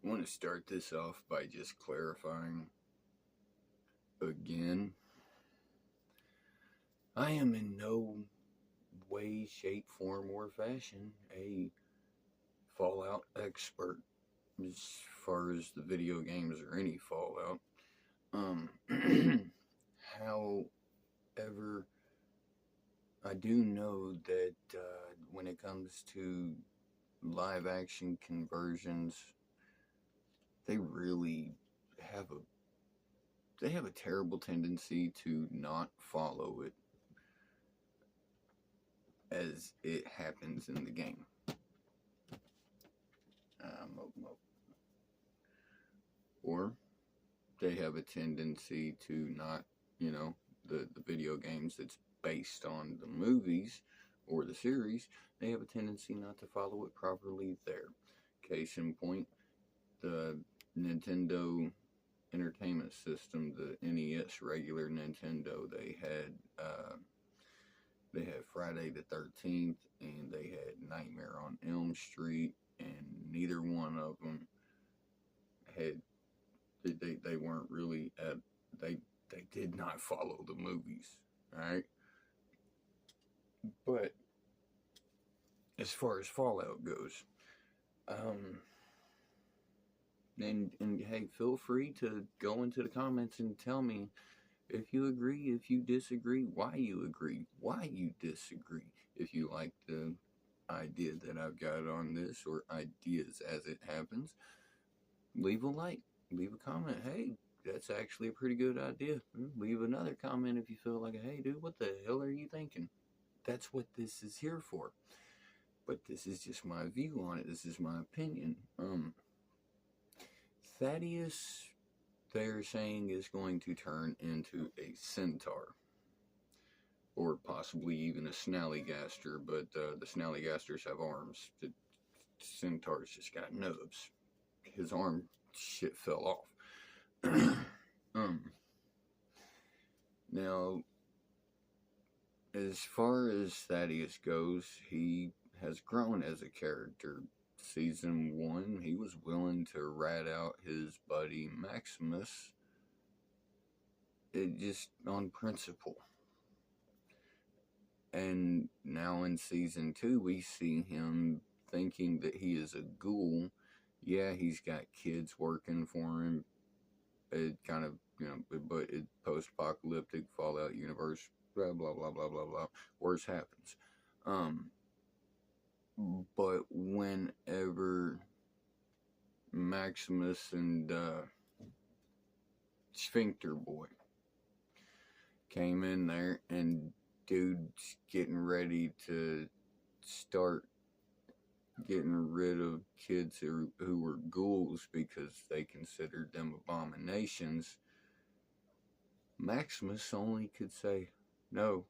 want to start this off by just clarifying again. I am in no way, shape, form, or fashion a Fallout expert as far as the video games or any Fallout. However, I do know that when it comes to live action conversions, they really have a terrible tendency to not follow it as it happens in the game. Or they have a tendency to not, the video games that's based on the movies or the series, they have a tendency not to follow it properly there. Case in point, the Nintendo Entertainment System, the NES regular Nintendo, they had Friday the 13th and they had Nightmare on Elm Street, and neither one of them had they weren't really they did not follow the movies, right? But as far as Fallout goes, and hey, feel free to go into the comments and tell me if you agree, if you disagree, why you agree, why you disagree. If you like the idea that I've got on this, or ideas as it happens, leave a like, leave a comment. Hey, that's actually a pretty good idea. Leave another comment if you feel like, hey, dude, what the hell are you thinking? That's what this is here for. But this is just my view on it. This is my opinion. Thaddeus, they're saying, is going to turn into a centaur, or possibly even a snallygaster, but the snallygasters have arms. The centaurs just got nubs. His arm shit fell off. Now, as far as Thaddeus goes, he has grown as a character. Season 1, he was willing to rat out his buddy Maximus, just on principle. And now in Season 2, we see him thinking that he is a ghoul. Yeah, he's got kids working for him. It kind of, but it's post-apocalyptic Fallout universe, blah, blah, blah, blah, blah, blah. Worse happens. But whenever Maximus and Sphincter Boy came in there, and dude's getting ready to start getting rid of kids who were ghouls because they considered them abominations, Maximus only could say, no,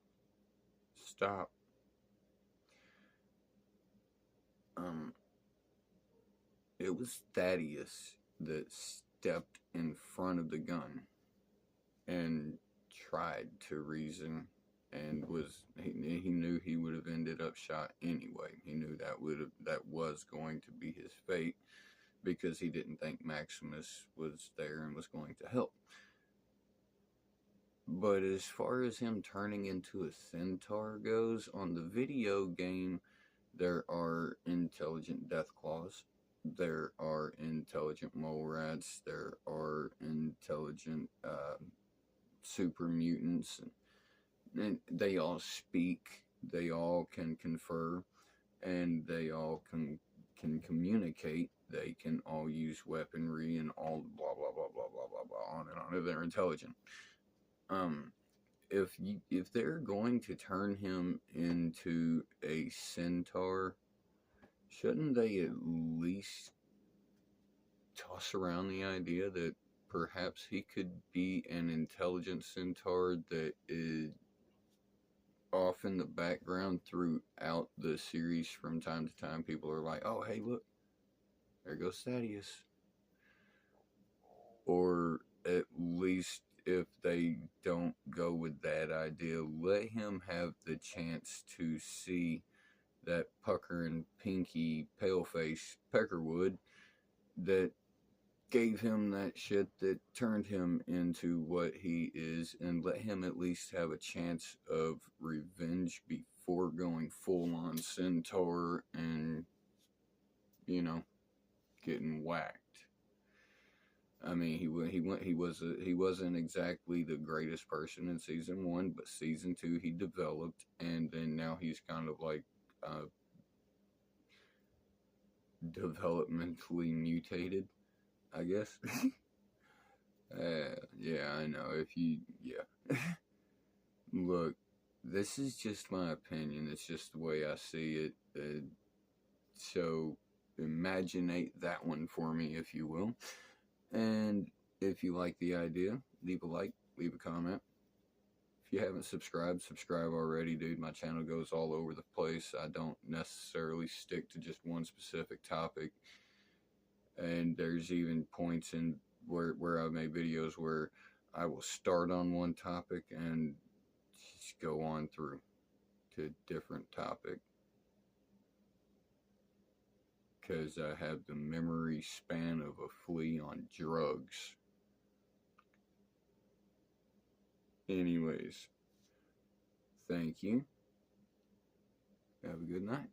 stop. It was Thaddeus that stepped in front of the gun and tried to reason, and he knew he would have ended up shot anyway. He knew that was going to be his fate, because he didn't think Maximus was there and was going to help. But as far as him turning into a centaur goes, on the video game, there are intelligent deathclaws, there are intelligent mole rats, there are intelligent super mutants, and they all speak, they all can confer, and they all can communicate, they can all use weaponry, and all blah blah blah blah blah blah blah, on and on. They're intelligent. If they're going to turn him into a centaur, shouldn't they at least toss around the idea that perhaps he could be an intelligent centaur that is off in the background throughout the series? From time to time, people are like, oh, hey, look, there goes Thaddeus. Or at least, if they don't go with that idea, let him have the chance to see that pucker and pinky paleface Peckerwood that gave him that shit that turned him into what he is, and let him at least have a chance of revenge before going full on centaur and, you know, getting whacked. I mean, he wasn't exactly the greatest person in season 1, but season 2 he developed, and then now he's kind of like developmentally mutated, I guess. Yeah, I know. Yeah. Look, this is just my opinion. It's just the way I see it. So, imaginate that one for me, if you will. And if you like the idea, leave a like, leave a comment. If you haven't subscribed, subscribe already, dude. My channel goes all over the place. I don't necessarily stick to just one specific topic. And there's even points in where I've made videos where I will start on one topic and just go on through to a different topic. Because I have the memory span of a flea on drugs. Anyways, thank you. Have a good night.